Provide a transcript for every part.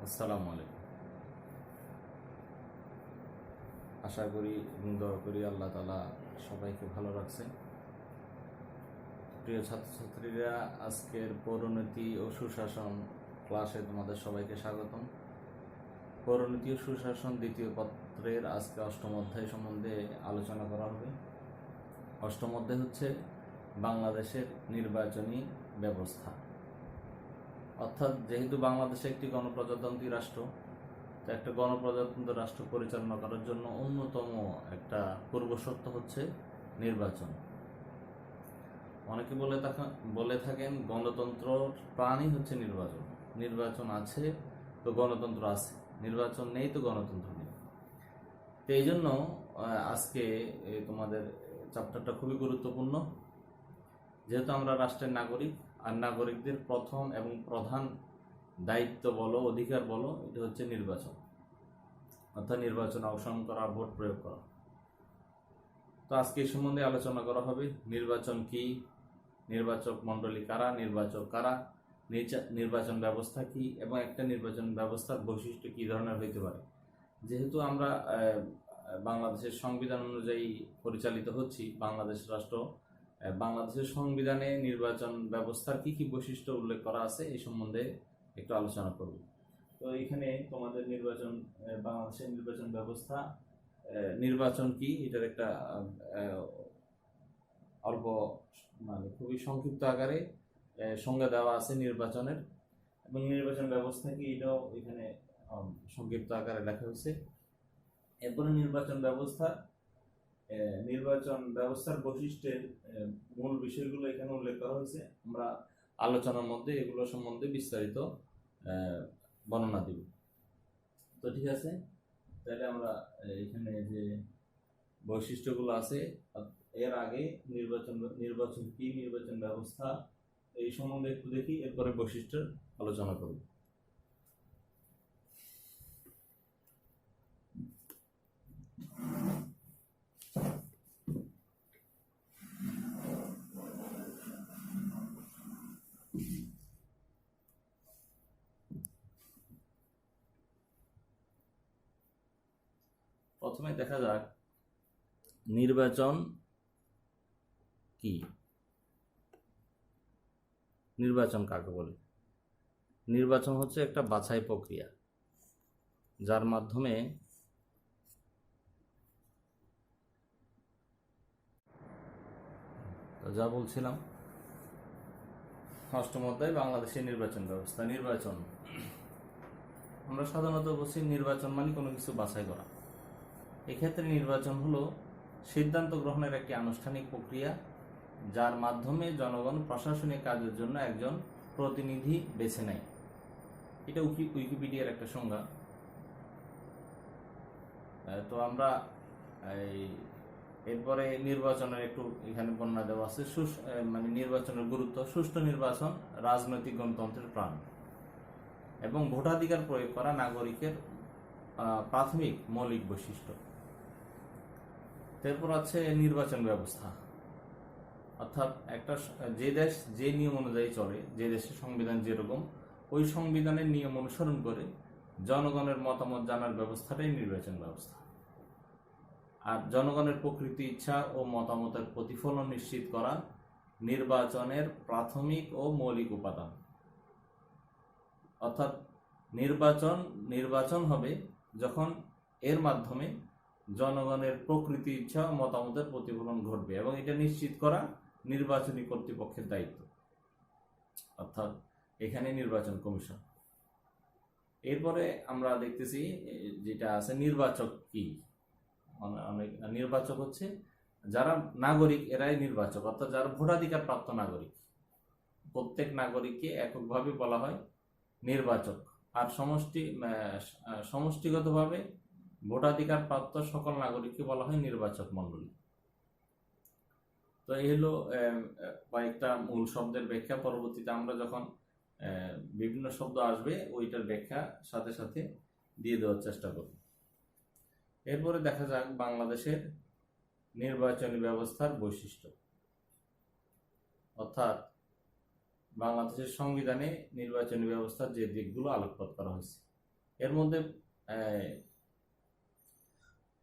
আসসালামু আলাইকুম। আশা করি এবং দোয়া করি আল্লাহ তাআলা সবাইকে ভালো রাখছে। প্রিয় ছাত্রছাত্রীরা, আজকের পৌরনীতি ও সুশাসন ক্লাসে তোমাদের সবাইকে স্বাগতম। পৌরনীতি ও সুশাসন দ্বিতীয় পত্রের আজকে অষ্টম অধ্যায় সম্বন্ধে আলোচনা করা হবে। অষ্টম অধ্যায় হচ্ছে বাংলাদেশের নির্বাচনী ব্যবস্থা। অর্থাৎ যেহেতু বাংলাদেশ একটি গণপ্রজাতন্ত্রী রাষ্ট্র, তো একটা গণপ্রজাতন্ত্র রাষ্ট্র পরিচালনা করার জন্য অন্যতম একটা পূর্বশর্ত হচ্ছে নির্বাচন। অনেকে বলে থাকেন গণতন্ত্র প্রাণই হচ্ছে নির্বাচন। নির্বাচন আছে তো গণতন্ত্র আছে, নির্বাচন নেই তো গণতন্ত্র নেই। তো এই জন্য আজকে তোমাদের চ্যাপ্টারটা খুবই গুরুত্বপূর্ণ। যেহেতু আমরা রাষ্ট্রের নাগরিক, আর নাগরিকদের প্রথম এবং প্রধান দায়িত্ব বলো, অধিকার বলো, এটা হচ্ছে নির্বাচন, অর্থাৎ নির্বাচনে অংশগ্রহণ করা, ভোট প্রয়োগ করা। তো আজকে এই সম্বন্ধে আলোচনা করা হবে। নির্বাচন কি, নির্বাচক মণ্ডলী কারা, নির্বাচক কারা, নির্বাচন ব্যবস্থা কি, এবং একটা নির্বাচন ব্যবস্থার বৈশিষ্ট্য কি ধরনের হইতে পারে। যেহেতু আমরা বাংলাদেশের সংবিধান অনুযায়ী পরিচালিত হচ্ছি, বাংলাদেশ রাষ্ট্র, বাংলাদেশের সংবিধানে নির্বাচন ব্যবস্থার কি কি বৈশিষ্ট্য উল্লেখ করা আছে এই সম্বন্ধে একটু আলোচনা করব। তো এখানে তোমাদের বাংলাদেশের নির্বাচন ব্যবস্থা, নির্বাচন কি, এটার একটা অল্প খুবই সংক্ষিপ্ত আকারে সংজ্ঞা দেওয়া আছে নির্বাচনের, এবং নির্বাচন ব্যবস্থা কি এটাও এখানে সংক্ষিপ্ত আকারে লেখা হয়েছে। এরপরে নির্বাচন ব্যবস্থার বৈশিষ্ট্যের মূল বিষয়গুলো এখানে উল্লেখ করা হয়েছে। আমরা আলোচনার মধ্যে এগুলো সম্বন্ধে বিস্তারিত বর্ণনা দিব। তো ঠিক আছে, তাহলে আমরা এখানে যে বৈশিষ্ট্যগুলো আছে, এর আগে নির্বাচন কি, নির্বাচন ব্যবস্থা এই সম্বন্ধে একটু দেখি, এরপরে বৈশিষ্ট্যের আলোচনা করব। প্রথমে দেখা যাক নির্বাচন কি, নির্বাচন কাকে বলে। নির্বাচন হচ্ছে একটা বাছাই প্রক্রিয়া, যার মাধ্যমে যা বলছিলাম, অষ্টম অধ্যায় বাংলাদেশের নির্বাচন ব্যবস্থা। নির্বাচন আমরা সাধারণত বলছি নির্বাচন মানে কোনো কিছু বাছাই করা। এক্ষেত্রে নির্বাচন হলো সিদ্ধান্ত গ্রহণের একটি আনুষ্ঠানিক প্রক্রিয়া, যার মাধ্যমে জনগণ প্রশাসনিক কাজের জন্য একজন প্রতিনিধি বেছে নেয়। এটা উইকিপিডিয়ার একটা সংজ্ঞা। তো আমরা এরপরে নির্বাচনের একটু এখানে বর্ণনা দেওয়া আছে। নির্বাচনের গুরুত্ব: সুষ্ঠু নির্বাচন রাজনৈতিক গণতন্ত্রের প্রাণ এবং ভোটাধিকার প্রয়োগ করা নাগরিকের প্রাথমিক মৌলিক বৈশিষ্ট্য। এরপর আছে নির্বাচন ব্যবস্থা, অর্থাৎ যে দেশ যে নিয়ম অনুযায়ী চলে, যে দেশের সংবিধান যেরকম, ওই সংবিধানের নিয়ম অনুসরণ করে জনগণের মতামত জানার ব্যবস্থাটাই নির্বাচন ব্যবস্থা। আর জনগণের প্রকৃতি, ইচ্ছা ও মতামতের প্রতিফলন নিশ্চিত করা নির্বাচনের প্রাথমিক ও মৌলিক উপাদান। অর্থাৎ নির্বাচন হবে যখন এর মাধ্যমে জনগণের প্রকৃতি, ইচ্ছা ও মতামতের প্রতিফলন ঘটবে, এবং এটা নিশ্চিত করা নির্বাচনী কর্তৃপক্ষের দায়িত্ব, অর্থাৎ এখানে নির্বাচন কমিশন। এরপরে আমরা দেখতেছি যেটা আছে নির্বাচক কি। নির্বাচক হচ্ছে যারা নাগরিক, এরাই নির্বাচক, অর্থাৎ যারা ভোটাধিকার প্রাপ্ত নাগরিক। প্রত্যেক নাগরিককে এককভাবে বলা হয় নির্বাচক, আর সমষ্টিগতভাবে ভোটাধিকার প্রাপ্ত সকল নাগরিককে বলা হয় নির্বাচক মণ্ডলী। তো এই হলো কয়েকটা মূল শব্দের ব্যাখ্যা। পরবর্তীতে আমরা যখন বিভিন্ন শব্দ আসবে, ওইটার ব্যাখ্যা সাথে সাথে দিয়ে দেওয়ার চেষ্টা করব। এরপরে দেখা যাক বাংলাদেশের নির্বাচনী ব্যবস্থার বৈশিষ্ট্য, অর্থাৎ বাংলাদেশের সংবিধানে নির্বাচনী ব্যবস্থার যে দিকগুলো আলোকপাত করা হয়েছে। এর মধ্যে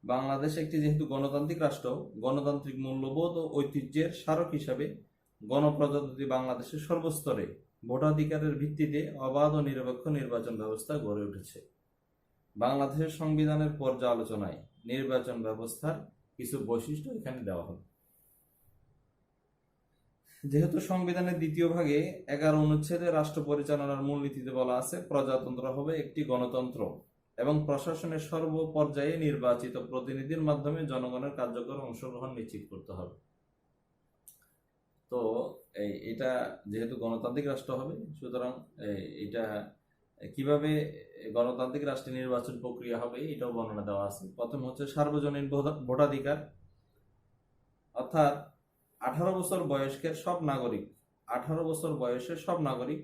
বাংলাদেশ একটি যেহেতু গণতান্ত্রিক রাষ্ট্র, গণতান্ত্রিক মূল্যবোধ ও ঐতিহ্যের স্মারক হিসাবে গণপ্রজাতন্ত্রী বাংলাদেশের সর্বস্তরে ভোটাধিকারের ভিত্তিতে অবাধ ও নিরপেক্ষ নির্বাচন ব্যবস্থা গড়ে উঠেছে। বাংলাদেশের সংবিধানের পর্যালোচনায় নির্বাচন ব্যবস্থার কিছু বৈশিষ্ট্য এখানে দেওয়া হল। যেহেতু সংবিধানের দ্বিতীয় ভাগে 11 অনুচ্ছেদে রাষ্ট্র পরিচালনার মূলনীতিতে বলা আছে, প্রজাতন্ত্র হবে একটি গণতন্ত্র এবং প্রশাসনের সর্বপর্যায়ে নির্বাচিত প্রতিনিধির মাধ্যমে জনগণের কার্যকর অংশগ্রহণ নিশ্চিত করতে হবে। তো এটা যেহেতু গণতান্ত্রিক রাষ্ট্র হবে, সুতরাং এটা কিভাবে গণতান্ত্রিক রাষ্ট্রে নির্বাচন প্রক্রিয়া হবে এটাও বর্ণনা দেওয়া আছে। প্রথম হচ্ছে সার্বজনীন ভোটাধিকার, অর্থাৎ 18 বছর বয়স্কের সব নাগরিক 18 বছর বয়সের সব নাগরিক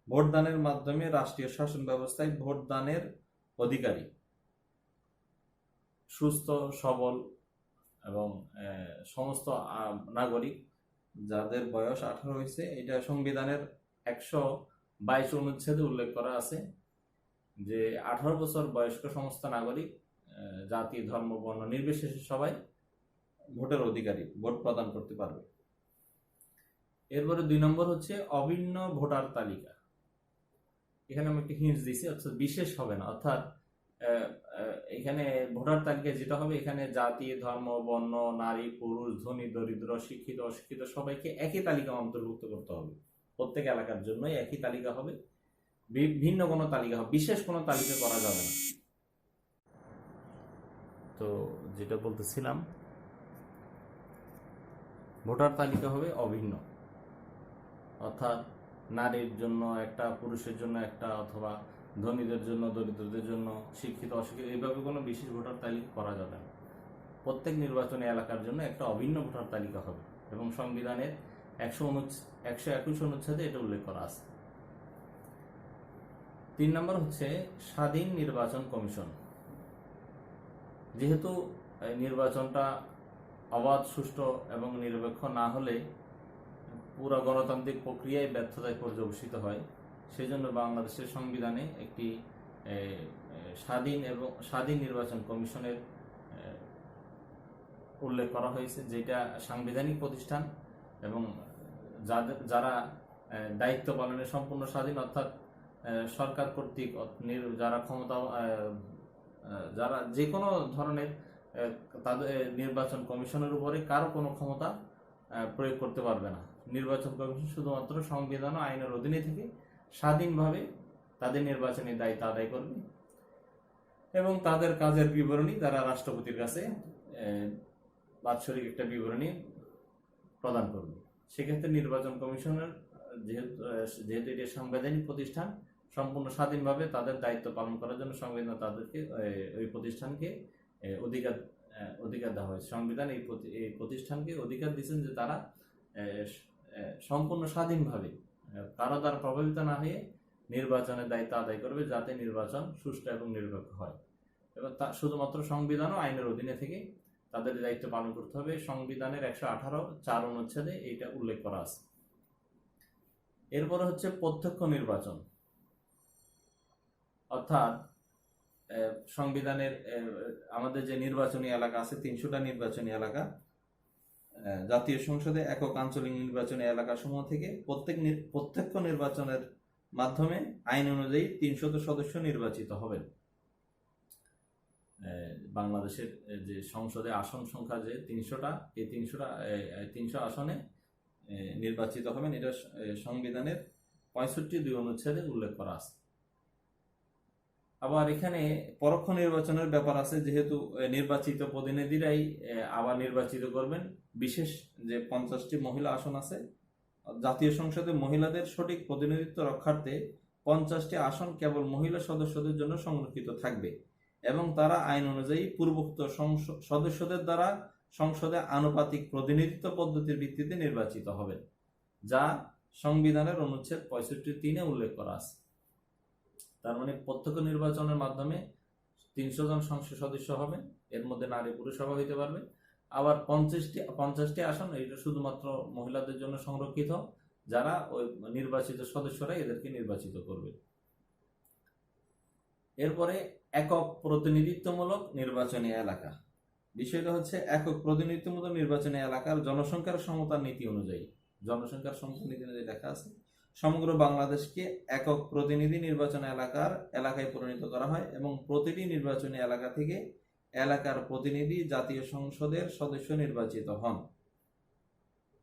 ভোটদানের মাধ্যমে রাষ্ট্রীয় শাসন ব্যবস্থায় ভোটদানের অধিকারী। সুস্থ সবল এবং সমস্ত নাগরিক যাদের বয়স 18 হয়েছে, এটা সংবিধানের 122 অনুচ্ছেদে উল্লেখ করা আছে যে 18 বছর বয়স্ক সমস্ত নাগরিক জাতি ধর্ম বর্ণ নির্বিশেষে সবাই ভোটের অধিকারী, ভোট প্রদান করতে পারবে। এরপরে 2 নম্বর হচ্ছে অভিন্ন ভোটার তালিকা। এখানে আমি একটি হিন্টস দিয়েছি, অর্থাৎ বিশেষ হবে না, অর্থাৎ এখানে ভোটার তালিকা যেটা হবে, এখানে জাতি ধর্ম বর্ণ নারী পুরুষ ধনী দরিদ্র শিক্ষিত অশিক্ষিত সবাইকে একই তালিকা অন্তর্ভুক্ত করতে হবে। প্রত্যেক এলাকার জন্য একই তালিকা হবে, ভিন্ন কোনো তালিকা হবে, বিশেষ কোনো তালিকা করা যাবে না। তো যেটা বলতেছিলাম, ভোটার তালিকা হবে অভিন্ন, অর্থাৎ নারীর জন্য একটা, পুরুষের জন্য একটা, অথবা ধনীদের জন্য দরিদ্রদের জন্য, শিক্ষিত অশিক্ষিত, এইভাবে কোনো বিশেষ ভোটার তালিকা করা যাবে না। প্রত্যেক নির্বাচনী এলাকার জন্য একটা অভিন্ন ভোটার তালিকা হবে এবং সংবিধানের 121 অনুচ্ছেদে এটা উল্লেখ করা আছে। 3 নম্বর হচ্ছে স্বাধীন নির্বাচন কমিশন। যেহেতু নির্বাচনটা অবাধ সুষ্ঠু এবং নিরপেক্ষ না হলে পুরো গণতান্ত্রিক প্রক্রিয়ায় ব্যর্থতায় পর্যবসিত হয়, সেই জন্য বাংলাদেশের সংবিধানে একটি স্বাধীন নির্বাচন কমিশনের উল্লেখ করা হয়েছে, যেটা সাংবিধানিক প্রতিষ্ঠান এবং যারা দায়িত্ব পালনে সম্পূর্ণ স্বাধীন, অর্থাৎ সরকার কর্তৃক যারা যে কোনো ধরনের তাদের নির্বাচন কমিশনের উপরে কারো কোনো ক্ষমতা প্রয়োগ করতে পারবে না। নির্বাচন কমিশন শুধুমাত্র সংবিধান ও আইনের অধীনে থেকে স্বাধীনভাবে তাদের নির্বাচনী দায়িত্ব আদায় করবে এবং তাদের কাজের বিবরণী তারা রাষ্ট্রপতির কাছে বাৎসরিক একটা বিবরণী প্রদান করবে। সেক্ষেত্রে নির্বাচন কমিশনের যেহেতু এটি সাংবিধানিক প্রতিষ্ঠান, সম্পূর্ণ স্বাধীনভাবে তাদের দায়িত্ব পালন করার জন্য সংবিধান তাদেরকে ওই প্রতিষ্ঠানকে অধিকার দেওয়া হয়েছে। সংবিধান এই প্রতিষ্ঠানকে অধিকার দিচ্ছেন যে তারা সম্পূর্ণ স্বাধীনভাবে কারো দ্বারা প্রভাবিত না হয়ে নির্বাচনের দায়িত্ব আদায় করবে, যাতে নির্বাচন সুষ্ঠু এবং নিরপেক্ষ হয় এবং তা শুধুমাত্র সংবিধান ও আইনের অধীনে থেকে তাদের দায়িত্ব পালন করতে হবে। সংবিধানের 118(4) অনুচ্ছেদে এইটা উল্লেখ করা আছে। এরপরে হচ্ছে প্রত্যক্ষ নির্বাচন, অর্থাৎ সংবিধানের আমাদের যে নির্বাচনী এলাকা আছে 300টা নির্বাচনী এলাকা, জাতীয় সংসদে একক আঞ্চলিক নির্বাচনী এলাকা সমূহ থেকে প্রত্যক্ষ নির্বাচনের মাধ্যমে আইন অনুযায়ী 300 সদস্য নির্বাচিত হবেন। বাংলাদেশের যে সংসদে আসন সংখ্যা যে 300টা, এই 300 আসনে নির্বাচিত হবেন, এটা সংবিধানের 65(2) অনুচ্ছেদে উল্লেখ করা আছে। আবার এখানে পরোক্ষ নির্বাচনের ব্যাপার আছে, যেহেতু নির্বাচিত প্রতিনিধিরাই আবার নির্বাচিত করবেন। বিশেষ যে 50টি মহিলা আসন আছে, জাতীয় সংসদে মহিলাদের সঠিক প্রতিনিধিত্ব রক্ষার্থে 50টি আসন কেবল মহিলা সদস্যদের জন্য সংরক্ষিত থাকবে এবং তারা আইন অনুযায়ী পূর্বোক্ত সদস্যদের দ্বারা সংসদে আনুপাতিক প্রতিনিধিত্ব পদ্ধতির ভিত্তিতে নির্বাচিত হবেন, যা সংবিধানের অনুচ্ছেদ 65(3) উল্লেখ করা আছে। তার মানে প্রত্যক্ষ নির্বাচনের মাধ্যমে 300 জন সংসদ সদস্য হবেন, এর মধ্যে নারী পুরুষ সভা হইতে পারবে। আবার 50টি আসন এটা শুধুমাত্র মহিলাদের জন্য সংরক্ষিত, যারা ওই নির্বাচিত সদস্যরা এদেরকে নির্বাচিত করবে। এরপরে একক প্রতিনিধিত্বমূলক নির্বাচনী এলাকা। বিষয়টা হচ্ছে একক প্রতিনিধিত্বমূলক নির্বাচনী এলাকার জনসংখ্যার সমতার নীতি অনুযায়ী, জনসংখ্যার সমতার নীতি অনুযায়ী লেখা আছে, সমগ্র বাংলাদেশকে একক প্রতিনিধি নির্বাচন এলাকায় পরিণত করা হয় এবং প্রতিটি নির্বাচনী এলাকা থেকে এলাকার প্রতিনিধি জাতীয় সংসদের সদস্য নির্বাচিত হন।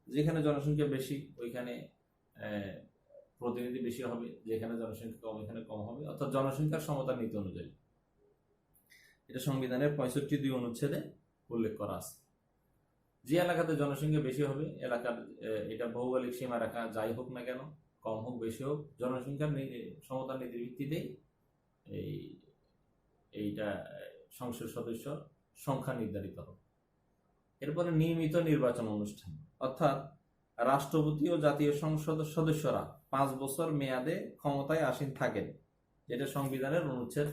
যেখানে জনসংখ্যা বেশি ওইখানে প্রতিনিধি বেশি হবে, যেখানে জনসংখ্যা কম এখানে কম হবে, অর্থাৎ জনসংখ্যার সমতার নীতি অনুযায়ী। এটা সংবিধানের 65 অনুচ্ছেদে উল্লেখ করা আছে। যে এলাকাতে জনসংখ্যা বেশি হবে, এলাকার এটা ভৌগোলিক সীমা রেখা যাই হোক না কেন, কম হোক বেশি হোক, জনসংখ্যার সমতার নীতির ভিত্তিতেই এইটা সংসদ সদস্য সংখ্যা নির্ধারিত হবে। এরপরে নিয়মিত নির্বাচন অনুষ্ঠান, অর্থাৎ রাষ্ট্রপতি ও জাতীয় সংসদ সদস্যরা 5 বছর মেয়াদে ক্ষমতায় আসীন থাকেন, যেটা সংবিধানের অনুচ্ছেদ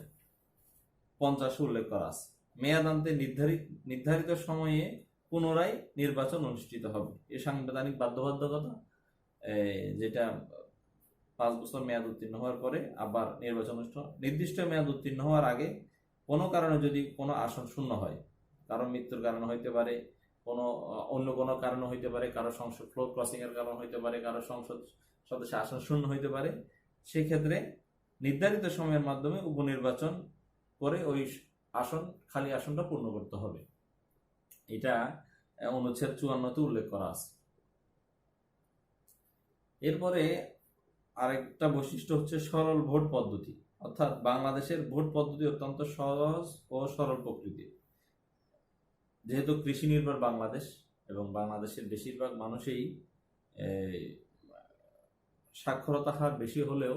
50 উল্লেখ করা আছে। মেয়াদান্তে নির্ধারিত সময়ে পুনরায় নির্বাচন অনুষ্ঠিত হবে। এই সাংবিধানিক বাধ্যবাধকতা, যেটা 5 বছর মেয়াদ উত্তীর্ণ হওয়ার পরে আবার নির্বাচন অনুষ্ঠান, নির্দিষ্ট মেয়াদ উত্তীর্ণ হওয়ার আগে কোনো কারণে যদি কোনো আসন শূন্য হয়, কারো মৃত্যুর কারণে হইতে পারে, অন্য কোনো কারণে হইতে পারে, কারো সংসদ ফ্লোর ক্রসিং এর কারণে হইতে পারে, কারো সংসদ সদস্য আসন শূন্য হইতে পারে, সেক্ষেত্রে নির্ধারিত সময়ের মাধ্যমে উপনির্বাচন করে ওই খালি আসনটা পূর্ণ করতে হবে। এটা অনুচ্ছেদ 54 উল্লেখ করা আছে। এরপরে আরেকটা বৈশিষ্ট্য হচ্ছে সরল ভোট পদ্ধতি, অর্থাৎ বাংলাদেশের ভোট পদ্ধতি অত্যন্ত সহজ ও সরল প্রকৃতির। যেহেতু কৃষি নির্ভর বাংলাদেশ এবং বাংলাদেশের বেশিরভাগ মানুষই সাক্ষরতা হার বেশি হলেও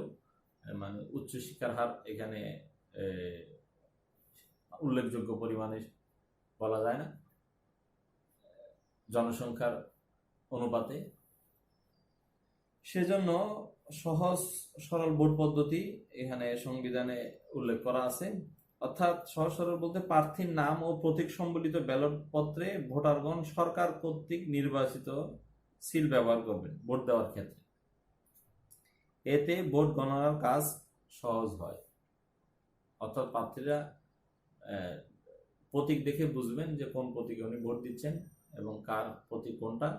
মানে উচ্চশিক্ষার হার এখানে উল্লেখযোগ্য পরিমাণে বলা যায় না জনসংখ্যার অনুপাতে, সেজন্য সহজ সরল ভোট পদ্ধতি এখানে সংবিধানে উল্লেখ করা আছে। অর্থাৎ সহজ সরল বলতে প্রার্থীর নাম ও প্রতীক সম্বলিত ব্যালট পত্রে ভোটারগণ সরকার কর্তৃক নির্বাচিত সিল ব্যবহার করবেন ভোট দেওয়ার ক্ষেত্রে। এতে ভোট গণনার কাজ সহজ হয়, অর্থাৎ প্রার্থীরা প্রতীক দেখে বুঝবেন যে কোন প্রতীকে উনি ভোট দিচ্ছেন এবং কার প্রতীক কোনটা।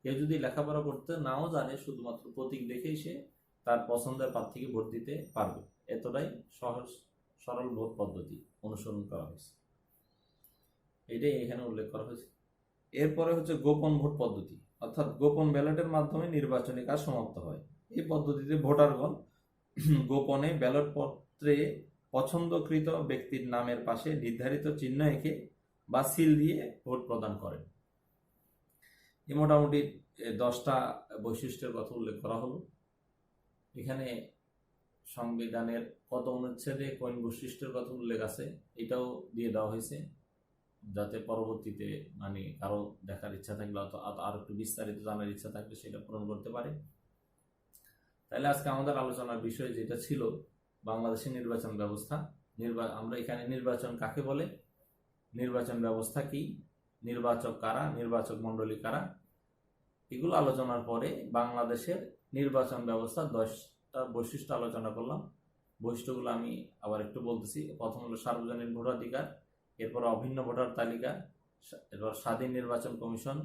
কেউ যদি লেখাপড়া করতে নাও জানে, শুধুমাত্র প্রতীক দেখেই সে তার পছন্দের প্রার্থীকে ভোট দিতে পারবে। এতটাই সহজ সরল ভোট পদ্ধতি অনুসরণ করা হয়েছে, এটাই এখানে উল্লেখ করা হয়েছে। এরপরে হচ্ছে গোপন ভোট পদ্ধতি, অর্থাৎ গোপন ব্যালটের মাধ্যমে নির্বাচনী কাজ সমাপ্ত হয়। এই পদ্ধতিতে ভোটারগণ গোপনে ব্যালট পত্রে পছন্দকৃত ব্যক্তির নামের পাশে নির্ধারিত চিহ্ন এঁকে বা সিল দিয়ে ভোট প্রদান করেন। এই মোটামুটি 10টা বৈশিষ্ট্যের কথা উল্লেখ করা হলো। এখানে সংবিধানের কত অনুচ্ছেদে কোন বৈশিষ্ট্যের কথা উল্লেখ আছে এটাও দিয়ে দেওয়া হয়েছে, যাতে পরবর্তীতে মানে কারো দেখার ইচ্ছা থাকলে আর একটু বিস্তারিত জানার ইচ্ছা থাকলে সেটা পূরণ করতে পারে। তাহলে আজকে আমাদের আলোচনার বিষয় যেটা ছিল বাংলাদেশের নির্বাচন ব্যবস্থা, আমরা এখানে নির্বাচন কাকে বলে, নির্বাচন ব্যবস্থা কি, নির্বাচক কারা, নির্বাচক মণ্ডলী কারা, এগুলো আলোচনার পরে বাংলাদেশের নির্বাচন ব্যবস্থা 10টা বৈশিষ্ট্য আলোচনা করলাম। বৈশিষ্ট্যগুলো আমি আবার একটু বলতেছি। প্রথম হলো সার্বজনীন ভোটাধিকার, এরপর অভিন্ন ভোটার তালিকা, এরপর স্বাধীন নির্বাচন কমিশন,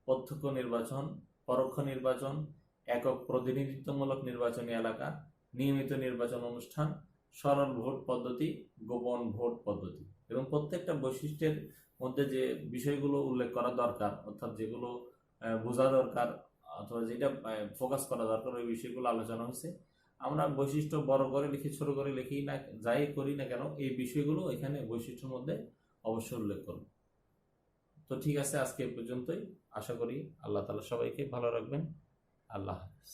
প্রত্যক্ষ নির্বাচন, পরোক্ষ নির্বাচন, একক প্রতিনিধিত্বমূলক নির্বাচনী এলাকা, নিয়মিত নির্বাচন অনুষ্ঠান, সরল ভোট পদ্ধতি, গোপন ভোট পদ্ধতি। এবং প্রত্যেকটা বৈশিষ্ট্যের মধ্যে যে বিষয়গুলো উল্লেখ করা দরকার, অর্থাৎ যেগুলো বোঝা দরকার অথবা যেটা ফোকাস করা দরকার, ওই বিষয়গুলো আলোচনা হয়েছে। আমরা বৈশিষ্ট্য বড় করে লিখি ছোট করে লিখি না, যাই করি না কেন, এই বিষয়গুলো এখানে বৈশিষ্ট্যের মধ্যে অবশ্যই উল্লেখ করব। তো ঠিক আছে, আজকে এ পর্যন্তই। আশা করি আল্লাহ তাআলা সবাইকে ভালো রাখবেন। আল্লাহ হাফেজ।